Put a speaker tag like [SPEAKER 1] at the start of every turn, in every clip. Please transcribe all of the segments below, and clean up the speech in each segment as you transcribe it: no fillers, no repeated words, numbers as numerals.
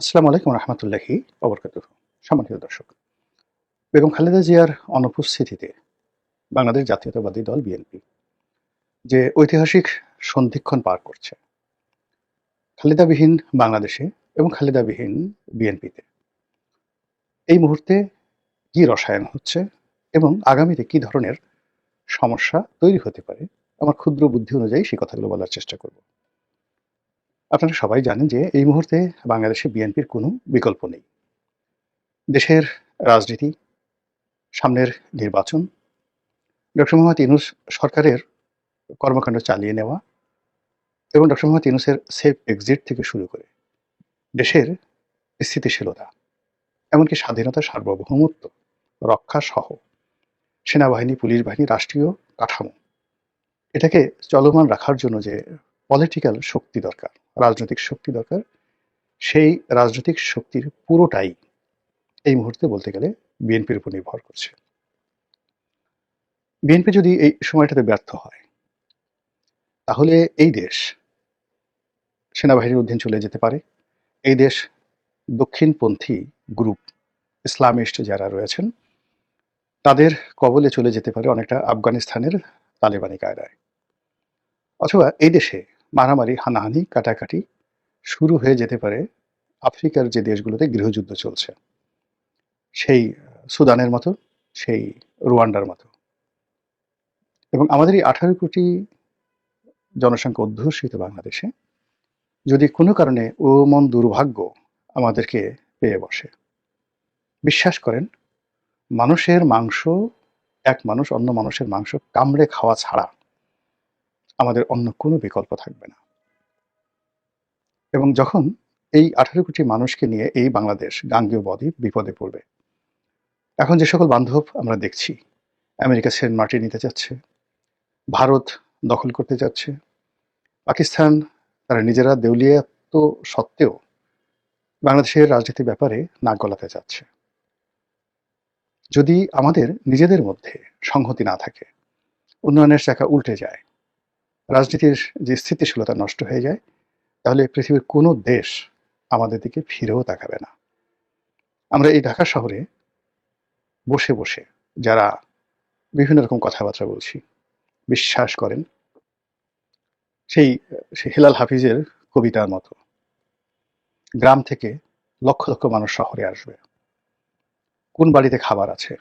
[SPEAKER 1] আসসালামু আলাইকুম রহমতুল্লাহি ওবরকাতুহু। সম্মানিত দর্শক, বেগম খালেদা জিয়ার অনুপস্থিতিতে বাংলাদেশ জাতীয়তাবাদী দল বিএনপি যে ঐতিহাসিক সন্ধিক্ষণ পার করছে, খালেদাবিহীন বাংলাদেশে এবং খালেদাবিহীন বিএনপিতে এই মুহূর্তে কি রসায়ন হচ্ছে এবং আগামীতে কি ধরনের সমস্যা তৈরি হতে পারে, আমার ক্ষুদ্র বুদ্ধি অনুযায়ী সেই কথাগুলো বলার চেষ্টা করব। আপনারা সবাই জানেন যে এই মুহূর্তে বাংলাদেশে বিএনপির কোনো বিকল্প নেই। দেশের রাজনীতি, সামনের নির্বাচন, ডক্টর মোহাম্মদ ইউনূস সরকারের কর্মকাণ্ড চালিয়ে নেওয়া এবং ডক্টর মোহাম্মদ ইউনূসের সেফ এক্সিট থেকে শুরু করে দেশের স্থিতিশীলতা, এমনকি স্বাধীনতা, সার্বভৌমত্ব রক্ষা সহ সেনাবাহিনী, পুলিশ বাহিনী, রাষ্ট্রীয় কাঠামো, এটাকে চলমান রাখার জন্য যে পলিটিক্যাল শক্তি দরকার, রাজনৈতিক শক্তি দরকার, সেই রাজনৈতিক শক্তির পুরোটাই এই মুহূর্তে বলতে গেলে বিএনপির উপর নির্ভর করছে। বিএনপি যদি এই সময়টাতে ব্যর্থ হয়, তাহলে এই দেশ সেনাবাহিনীর অধীন চলে যেতে পারে। এই দেশ দক্ষিণপন্থী গ্রুপ, ইসলামিস্ট যারা রয়েছেন, তাদের কবলে চলে যেতে পারে অনেকটা আফগানিস্তানের তালেবানি কায়দায়। অথবা এই দেশে মারামারি, হানাহানি, কাটাকাটি শুরু হয়ে যেতে পারে আফ্রিকার যে দেশগুলোতে গৃহযুদ্ধ চলছে, সেই সুদানের মতো, সেই রুয়ান্ডার মতো। এবং আমাদের এই 18 কোটি জনসংখ্যা অধ্যুষিত বাংলাদেশে যদি কোনো কারণে মন দুর্ভাগ্য আমাদেরকে পেয়ে বসে, বিশ্বাস করেন, মানুষের মাংস, এক মানুষ অন্য মানুষের মাংস কামড়ে খাওয়া ছাড়া আমাদের অন্য কোনো বিকল্প থাকবে না। এবং যখন এই 18 কোটি মানুষকে নিয়ে এই বাংলাদেশ গাঙ্গেয় বদ্বীপ বিপদে পড়বে, এখন যে সকল বান্ধব আমরা দেখছি, আমেরিকা সেন্ট মার্টিন নিতে যাচ্ছে, ভারত দখল করতে যাচ্ছে, পাকিস্তান তারা নিজেরা দেউলিয়াত্ব সত্ত্বেও বাংলাদেশের রাজনীতির ব্যাপারে নাক গলাতে যাচ্ছে। যদি আমাদের নিজেদের মধ্যে সংহতি না থাকে, উন্নয়নের চাকা উল্টে যায়, রাজনীতির যে স্থিতিশীলতা নষ্ট হয়ে যায়, তাহলে পৃথিবীর কোনো দেশ আমাদের দিকে ফিরেও তাকাবে না। আমরা এই ঢাকা শহরে বসে বসে যারা বিভিন্ন রকম কথাবার্তা বলছি, বিশ্বাস করেন, সেই হেলাল হাফিজের কবিতার মতো গ্রাম থেকে লক্ষ লক্ষ মানুষ শহরে আসবে। কোন বাড়িতে খাবার আছে,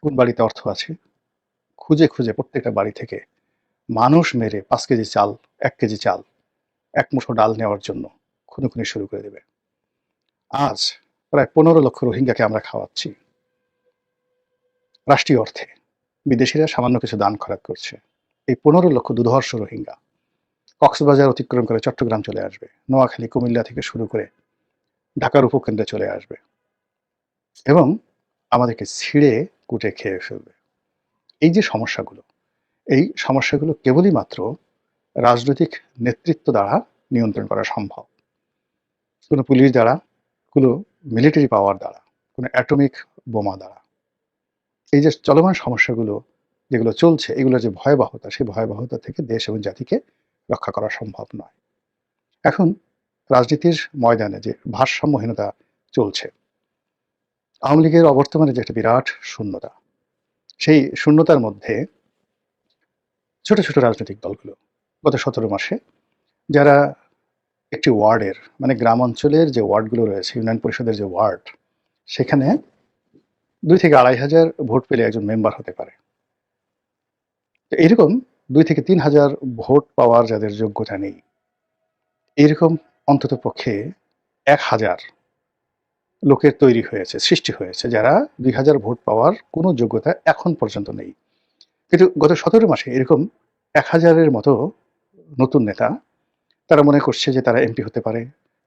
[SPEAKER 1] কোন বাড়িতে অর্থ আছে, খুঁজে খুঁজে প্রত্যেকটা বাড়ি থেকে মানুষ মেরে 5 কেজি চাল, 1 কেজি চাল, এক মুঠো ডাল নেওয়ার জন্য খুনোখুনি শুরু করে দেবে। আজ প্রায় 15 লক্ষ রোহিঙ্গাকে আমরা খাওয়াচ্ছি রাষ্ট্রীয় অর্থে। বিদেশিরা সামান্য কিছু দান খয়রাত করছে। এই 15 লক্ষ দুর্ধর্ষ রোহিঙ্গা কক্সবাজার অতিক্রম করে চট্টগ্রাম চলে আসবে, নোয়াখালী, কুমিল্লা থেকে শুরু করে ঢাকার উপকেন্দ্রে চলে আসবে এবং আমাদেরকে ছিঁড়ে কুটে খেয়ে ফেলবে। এই যে সমস্যাগুলো, এই সমস্যাগুলো কেবলই মাত্র রাজনৈতিক নেতৃত্ব দ্বারা নিয়ন্ত্রণ করা সম্ভব। কোনো পুলিশ দ্বারা, কোনো মিলিটারি পাওয়ার দ্বারা, কোনো অ্যাটমিক বোমা দ্বারা এই যে চলমান সমস্যাগুলো যেগুলো চলছে, এগুলোর যে ভয়াবহতা, সেই ভয়াবহতা থেকে দেশ এবং জাতিকে রক্ষা করা সম্ভব নয়। এখন রাজনীতির ময়দানে যে ভারসাম্যহীনতা চলছে, আওয়ামী লীগের অবর্তমানে যে একটা বিরাট শূন্যতা, সেই শূন্যতার মধ্যে ছোট ছোট রাজনৈতিক দলগুলো গত 17 মাসে যারা একটি ওয়ার্ডের, মানে গ্রাম অঞ্চলের যে ওয়ার্ডগুলো রয়েছে, ইউনিয়ন পরিষদের যে ওয়ার্ড, সেখানে 2 থেকে 2,500 ভোট পেলে একজন মেম্বার হতে পারে। তো এরকম 2 থেকে 3,000 ভোট পাওয়ার যাদের যোগ্যতা নেই, এরকম অন্তত পক্ষে 1,000 লোকের তৈরি হয়েছে, সৃষ্টি হয়েছে, যারা 2,000 ভোট পাওয়ার কোনো যোগ্যতা এখন পর্যন্ত নেই। কিন্তু গত 17 মাসে এরকম 1,000-এর মতো নতুন নেতা, তারা মনে করছে যে তারা এমপি হতে পারে,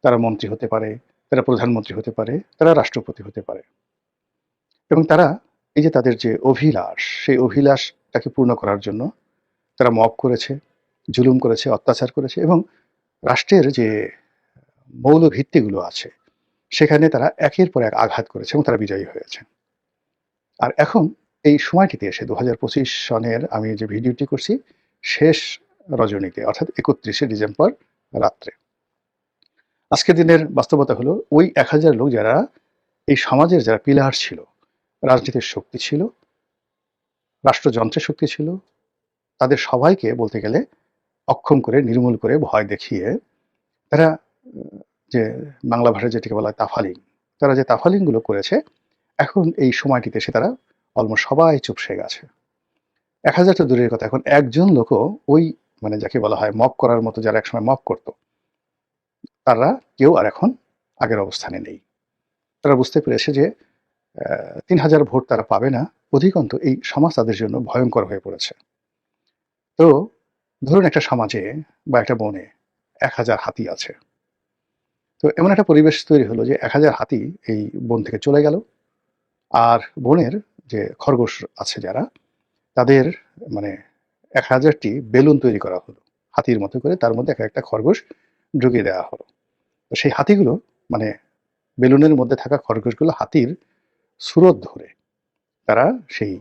[SPEAKER 1] তারা মন্ত্রী হতে পারে, তারা প্রধানমন্ত্রী হতে পারে, তারা রাষ্ট্রপতি হতে পারে। এবং তারা এই যে তাদের যে অভিলাষ, সেই অভিলাষটাকে পূর্ণ করার জন্য তারা মব করেছে, জুলুম করেছে, অত্যাচার করেছে এবং রাষ্ট্রের যে মৌল ভিত্তিগুলো আছে সেখানে তারা একের পর এক আঘাত করেছে এবং তারা বিজয়ী হয়েছে। আর এখন এই সময়টিতে এসে 2025 সনের আমি যে ভিডিওটি করছি, শেষ রজনীতে, অর্থাৎ 31শে ডিসেম্বর রাত্রে আজকের দিনের বাস্তবতা হলো ওই ১,০০০ লোক যারা এই সমাজের যারা পিলার ছিল, রাজনীতির শক্তি ছিল, রাষ্ট্রযন্ত্রের শক্তি ছিল, তাদের সবাইকে বলতে গেলে অক্ষম করে, নির্মূল করে, ভয় দেখিয়ে তারা যে বাংলা ভাষায় যেটাকে বলা হয় তাফালিং, তারা যে তাফালিংগুলো করেছে, এখন এই সময়টিতে এসে তারা অলমোস্ট সবাই চুপসে গেছে। ১,০০০ তো দূরের কথা, এখন একজন লোকও ওই যাকে বলা হয় মব করার মতো, যারা একসময় মব করতো, তারা কেউ আর এখন আগের অবস্থানে নেই। তারা বুঝতে পেরেছে যে ৩,০০০ ভোট তারা পাবে না, অধিকন্তু এই সমাজ তাদের জন্য ভয়ঙ্কর হয়ে পড়েছে। তো ধরুন একটা সমাজে বা একটা বনে ১,০০০ হাতি আছে। তো এমন একটা পরিবেশ তৈরি হলো যে ১,০০০ হাতি এই বন থেকে চলে গেল, আর বনের যে খরগোশ আছে যারা, তাদের ১,০০০টি বেলুন তৈরি করা হলো হাতির মতো করে, তার মধ্যে একটা খরগোশ ঢুকিয়ে দেওয়া হলো। তো সেই হাতিগুলো বেলুনের মধ্যে থাকা খরগোশগুলো হাতির সুরত ধরে তারা সেই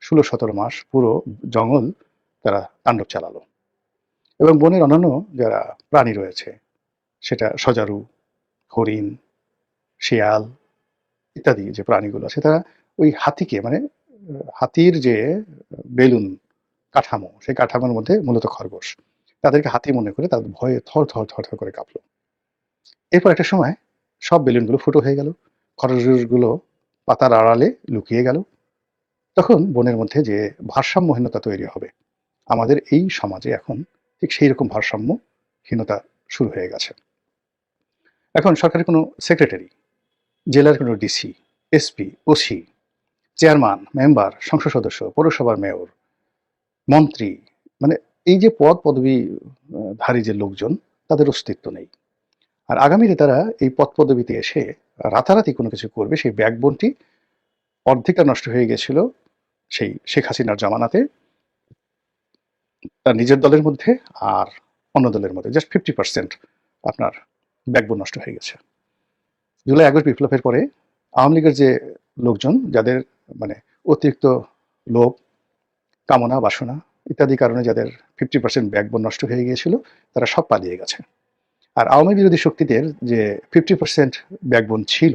[SPEAKER 1] ১৬-১৭ মাস পুরো জঙ্গল তারা তাণ্ডব চালালো। এবং বনের অন্যান্য যারা প্রাণী রয়েছে, সেটা সজারু, হরিণ, শিয়াল ইত্যাদি যে প্রাণীগুলো আছে, তারা ওই হাতিকে হাতির যে বেলুন কাঠামো, সেই কাঠামোর মধ্যে মূলত খরগোশ, তাদেরকে হাতি মনে করে তাদের ভয়ে থর থর থর থর করে কাঁপলো। এরপর একটা সময় সব বেলুনগুলো ফুটো হয়ে গেল, খরগোশগুলো পাতার আড়ালে লুকিয়ে গেল। তখন বনের মধ্যে যে ভারসাম্যহীনতা তৈরি হবে, আমাদের এই সমাজে এখন ঠিক সেই রকম ভারসাম্যহীনতা শুরু হয়ে গেছে। এখন সরকারের কোনো সেক্রেটারি, জেলার কোনো DC, SP, OC, chairman, member, সংসদ সদস্য, পৌরসভার মেয়র, মন্ত্রী, এই যে পদ পদবী ধারী যে লোকজন, তাদের অস্তিত্ব নেই। আর আগামীতে তারা এই পদ পদবীতে এসে রাতারাতি কোনো কিছু করবে, সেই ব্যাকবোনটি অর্ধেকটা নষ্ট হয়ে গেছিল সেই শেখ হাসিনার জামানাতে, তার নিজের দলের মধ্যে আর অন্য দলের মধ্যে জাস্ট 50% আপনার ব্যাকবোন নষ্ট হয়ে গেছে। জুলাই আগস্ট বিপ্লবের পরে আওয়ামী লীগের যে লোকজন, যাদের অতিরিক্ত লোভ, কামনা, বাসনা ইত্যাদি কারণে যাদের 50% ব্যাকবোন নষ্ট হয়ে গিয়েছিল, তারা সব পালিয়ে গেছে। আর আওয়ামী বিরোধী শক্তিদের যে 50% ব্যাকবোন ছিল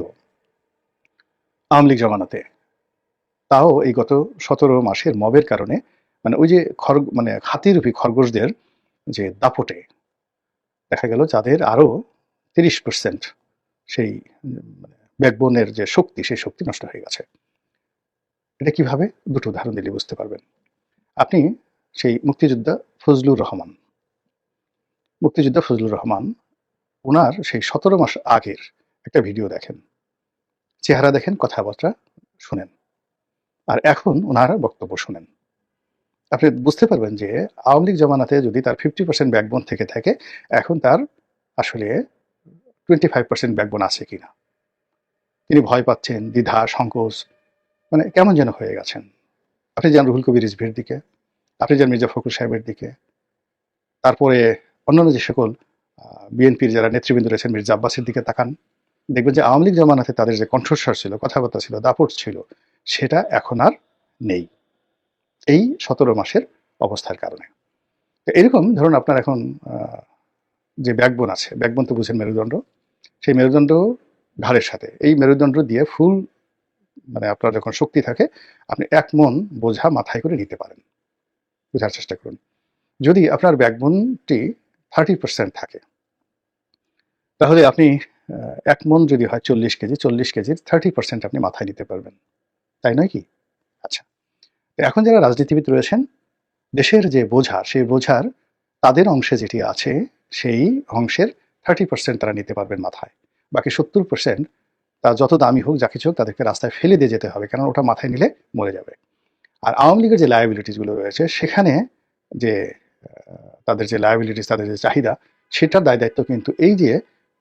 [SPEAKER 1] আওয়ামী লীগ জামানাতে, তাও এই গত 17 মাসের মবের কারণে ওই যে হাতিরূপী খরগোশদের যে দাপটে দেখা গেল যাদের আরো 30% সেই ব্যাকবোনের যে শক্তি, সেই শক্তি নষ্ট হয়ে গেছে। এটা কিভাবে? দুটো উদাহরণ দিলে বুঝতে পারবেন। আপনি সেই মুক্তিযোদ্ধা ফজলুর রহমান, ওনার সেই 17 মাস আগের একটা ভিডিও দেখেন, চেহারা দেখেন, কথাবার্তা শুনেন, আর এখন ওনার বক্তব্য শুনেন। আপনি বুঝতে পারবেন যে আওয়ামী লীগ জামানাতে যদি তার 50% ব্যাকবোন থেকে থাকে, এখন তার আসলে 25% ব্যাকবোন আছে কিনা। তিনি ভয় পাচ্ছেন, দ্বিধা, সংকোচ, কেমন যেন হয়ে গেছেন। আপনি যান রুহুল কবির রিজভীর দিকে, আপনি যান মির্জা ফখরুল সাহেবের দিকে, তারপরে অন্যান্য যে সকল বিএনপির যারা নেতৃবৃন্দ রয়েছেন, মির্জা আব্বাসের দিকে তাকান, দেখবেন যে আওয়ামী লীগ জামানাতে তাদের যে কণ্ঠস্বর ছিল, কথাবার্তা ছিল, দাপট ছিল, সেটা এখন আর নেই এই 17 মাসের অবস্থার কারণে। তো এরকম ধরুন আপনার এখন যে ব্যাকবোন আছে, ব্যাকবোন তো বুঝেন মেরুদণ্ড, সেই মেরুদণ্ড ঘাড়ের সাথে, এই মেরুদণ্ড দিয়ে ফুল আপনার যখন শক্তি থাকে, আপনি 1 মন বোঝা মাথায় করে নিতে পারেন। বোঝার চেষ্টা করুন। যদি আপনার ব্যাকবোনটি 30% থাকে, তাহলে আপনি 1 মন যদি হয় 40 কেজি, 40 কেজির 30% আপনি মাথায় নিতে পারবেন, তাই নয় কি? আচ্ছা, এখন যারা রাজনীতিবিদ রয়েছেন, দেশের যে বোঝা, সেই বোঝার তাদের অংশে যেটি আছে, সেই অংশের 30% তারা নিতে পারবেন মাথায়। বাকি 70% তা যত দামি হোক, যা কিছু হোক, তাদেরকে রাস্তায় ফেলে দিয়ে যেতে হবে, কারণ ওটা মাথায় নিলে মরে যাবে। আর আওয়ামী লীগের যে লায়াবিলিটিসগুলো রয়েছে, সেখানে যে তাদের যে লায়াবিলিটিস, তাদের যে চাহিদা, সেটার দায়িত্ব কিন্তু এই যে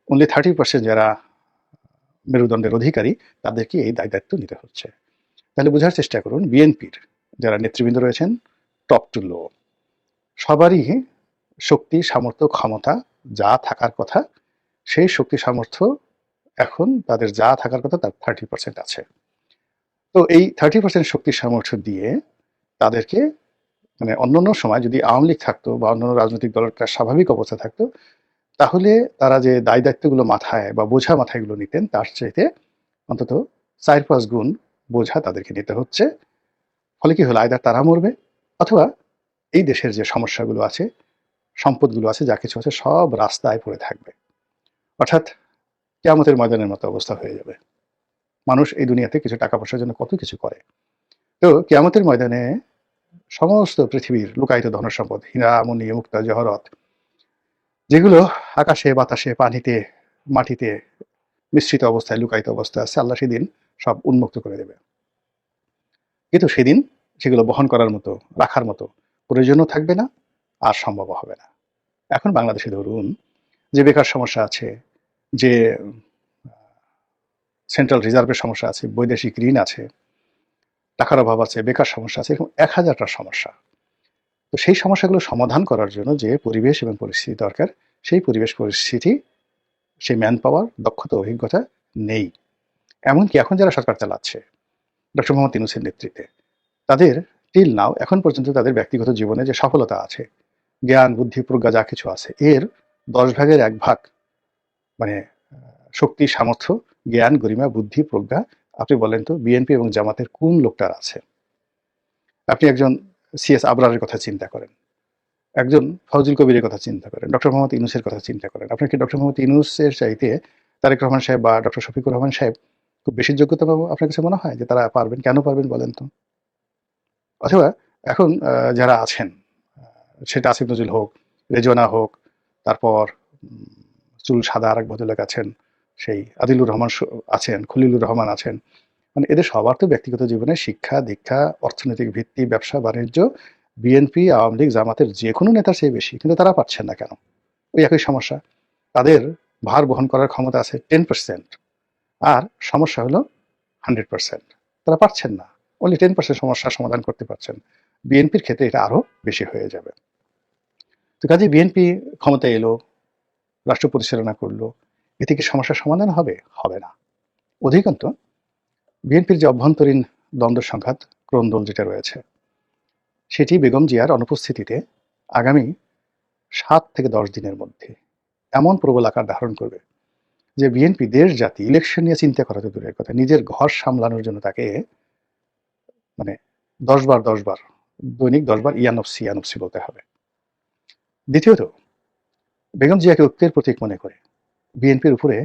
[SPEAKER 1] অনলি 30% যারা মেরুদণ্ডের অধিকারী, তাদেরকে এই দায়িত্ব নিতে হচ্ছে। তাহলে বোঝার চেষ্টা করুন, বিএনপির যারা নেতৃবৃন্দ রয়েছেন, টপ টু লো, সবারই শক্তি, সামর্থ্য, ক্ষমতা যা থাকার কথা, সেই শক্তি সামর্থ্য এখন তাদের যা থাকার কথা তার 30% আছে। তো এই 30% শক্তি সামর্থ্য দিয়ে তাদেরকে অন্যান্য সময় যদি আওয়ামী লীগ থাকতো বা অন্যান্য রাজনৈতিক দলের স্বাভাবিক অবস্থা থাকতো, তাহলে তারা যে দায় দায়িত্বগুলো মাথায় বা বোঝা মাথায় এগুলো নিতেন, তার চাইতে অন্তত ৪-৫ গুণ বোঝা তাদেরকে নিতে হচ্ছে। ফলে কি হলো, আইদার তারা মরবে, অথবা এই দেশের যে সমস্যাগুলো আছে, সম্পদগুলো আছে, যা কিছু আছে, সব রাস্তায় পড়ে থাকবে। অর্থাৎ কিয়ামতের ময়দানের মতো অবস্থা হয়ে যাবে। মানুষ এই দুনিয়াতে কিছু টাকা পয়সার জন্য কত কিছু করে। তো কিয়ামতের ময়দানে সমস্ত পৃথিবীর লুকায়িত ধনসম্পদ, হীরা, মণি, মুক্তা, জহরত, যেগুলো আকাশে, বাতাসে, পানিতে, মাটিতে মিশ্রিত অবস্থায়, লুকায়িত অবস্থায় আছে, আল্লাহ সেদিন সব উন্মুক্ত করে দেবে। কিন্তু সেদিন সেগুলো বহন করার মতো, রাখার মতো প্রয়োজনও থাকবে না, আর সম্ভব হবে না। এখন বাংলাদেশে ধরুন যে বেকার সমস্যা আছে, যে সেন্ট্রাল রিজার্ভের সমস্যা আছে, বৈদেশিক ঋণ আছে, টাকার অভাব আছে, বেকার সমস্যা আছে, এরকম ১,০০০টা সমস্যা। তো সেই সমস্যাগুলো সমাধান করার জন্য যে পরিবেশ এবং পরিস্থিতি দরকার, সেই পরিবেশ পরিস্থিতি, সেই ম্যান পাওয়ার, দক্ষতা, অভিজ্ঞতা নেই। এমনকি এখন যারা সরকার চালাচ্ছে ডক্টর মোহাম্মদ ইউনূসের নেতৃত্বে, তাদের টিল নাও, এখন পর্যন্ত তাদের ব্যক্তিগত জীবনে যে সফলতা আছে, জ্ঞান, বুদ্ধি, প্রজ্ঞা যা কিছু আছে, এর ১০ ভাগের ১ ভাগ, মানে শক্তি, সামর্থ্য, জ্ঞান, গরিমা, বুদ্ধি, প্রজ্ঞা, আপনি বলেন তো বিএনপি এবং জামাতের কোন লোকটার আছে? আপনি একজন সিএস আবরারের কথা চিন্তা করেন, একজন ফজল কবিরের কথা চিন্তা করেন, ডক্টর মোহাম্মদ ইউনূসের কথা চিন্তা করেন। আপনার কি ডক্টর মোহাম্মদ ইউনূসের চাইতে তারেক রহমান সাহেব বা ডক্টর শফিকুর রহমান সাহেব খুব বেশি যোগ্যতা পাবো আপনার কাছে মনে হয় যে তারা পারবেন? কেন পারবেন বলেন তো? অথবা এখন যারা আছেন, সেটা আসিফ নজরুল হোক, রেজওয়ানা হোক, তারপর চুল সাদা আর এক ভদ্রলোক আছেন, সেই আদিলুর রহমান আছেন, খলিলুর রহমান আছেন, মানে এদের সবার তো ব্যক্তিগত জীবনে শিক্ষা দীক্ষা, অর্থনৈতিক ভিত্তি, ব্যবসা বাণিজ্য বিএনপি, আওয়ামী লীগ, জামাতের যে কোনো নেতার চেয়ে বেশি, কিন্তু তারা পারছেন না কেন? ওই একই সমস্যা। তাদের ভার বহন করার ক্ষমতা আছে 10%, আর সমস্যা হলো 100%। তারা পারছেন না, অনলি 10% সমস্যার সমাধান করতে পারছেন। বিএনপির ক্ষেত্রে এটা আরো বেশি হয়ে যাবে। তো কাজে বিএনপি ক্ষমতায় এলো, রাষ্ট্র পরিচালনা করলো, এতে কি সমস্যার সমাধান হবে? হবে না। অধিকন্তু বিএনপির যে অভ্যন্তরীণ দ্বন্দ্ব সংঘাত, ক্রন্দল যেটা রয়েছে, সেটি বেগম জিয়ার অনুপস্থিতিতে আগামী ৭ থেকে ১০ দিনের মধ্যে এমন প্রবল আকার ধারণ করবে যে বিএনপি দেশ জাতি ইলেকশন নিয়ে চিন্তা করা তো দূরের কথা, নিজের ঘর সামলানোর জন্য তাকে মানে ১০ বার দৈনিক ১০ বার ইয়ানফসি ইয়ানফসি বলতে হবে। দ্বিতীয়ত, বেগম জিয়াকে ঐক্যের প্রতীক মনে করে বিএনপির উপরে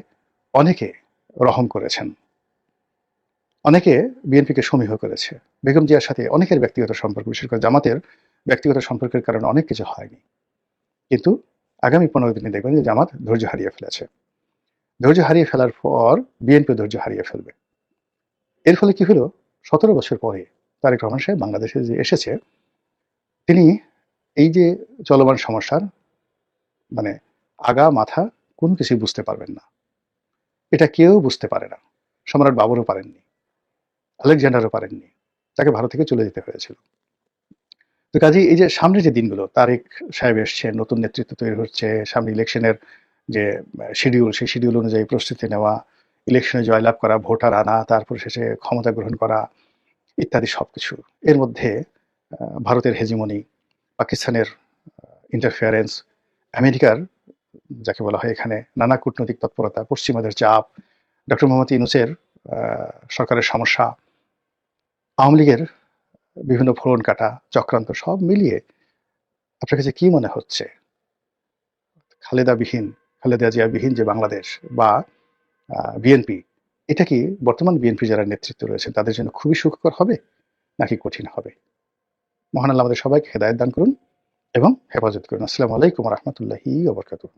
[SPEAKER 1] অনেকে রহম করেছেন, অনেকে বিএনপিকে সমীহ করেছে। বেগম জিয়ার সাথে অনেকের ব্যক্তিগত সম্পর্ক, বিশেষ করে জামাতের ব্যক্তিগত সম্পর্কের কারণে অনেক কিছু হয়নি। কিন্তু আগামী ১৫ দিনে দেখবেন যে জামাত ধৈর্য হারিয়ে ফেলেছে। ধৈর্য হারিয়ে ফেলার পর বিএনপি ধৈর্য হারিয়ে ফেলবে। এর ফলে কি হলো, ১৭ বছর পরে তারেক রহমান সাহেব বাংলাদেশে যে এসেছে, তিনি এই যে চলমান সমস্যার মানে আগা মাথা কোনো কিছুই বুঝতে পারবেন না। এটা কেউ বুঝতে পারে না। সম্রাট বাবরও পারেননি, আলেকজান্ডারও পারেননি, তাকে ভারত থেকে চলে যেতে হয়েছিল। তো কাজেই এই যে সামনে যে দিনগুলো, তারেক সাহেব এসছেন, নতুন নেতৃত্ব তৈরি হচ্ছে, সামনে ইলেকশনের যে শিডিউল, সেই শিডিউল অনুযায়ী প্রস্তুতি নেওয়া, ইলেকশনে জয়লাভ করা, ভোটার আনা, তারপর শেষে ক্ষমতা গ্রহণ করা, ইত্যাদি সবকিছু। এর মধ্যে ভারতের হেজিমনি, পাকিস্তানের ইন্টারফিয়ারেন্স, আমেরিকার যাকে বলা হয় এখানে নানা কূটনৈতিক তৎপরতা, পশ্চিমাদের চাপ, ডক্টর মোহাম্মদ ইউনূসের সরকারের সমস্যা, আওয়ামী লীগের বিভিন্ন ফোড়ন কাটা চক্রান্ত, সব মিলিয়ে আপনার কাছে কি মনে হচ্ছে খালেদা জিয়াবিহীন যে বাংলাদেশ বা বিএনপি, এটা কি বর্তমান বিএনপি যারা নেতৃত্ব রয়েছে তাদের জন্য খুবই সুখকর হবে নাকি কঠিন হবে? মহান আল্লাহ আমাদের সবাইকে হেদায়েত দান করুন এবং হেফাজত করুন। আসসালামু আলাইকুম ওয়া রাহমাতুল্লাহি ওয়া বারাকাতুহু।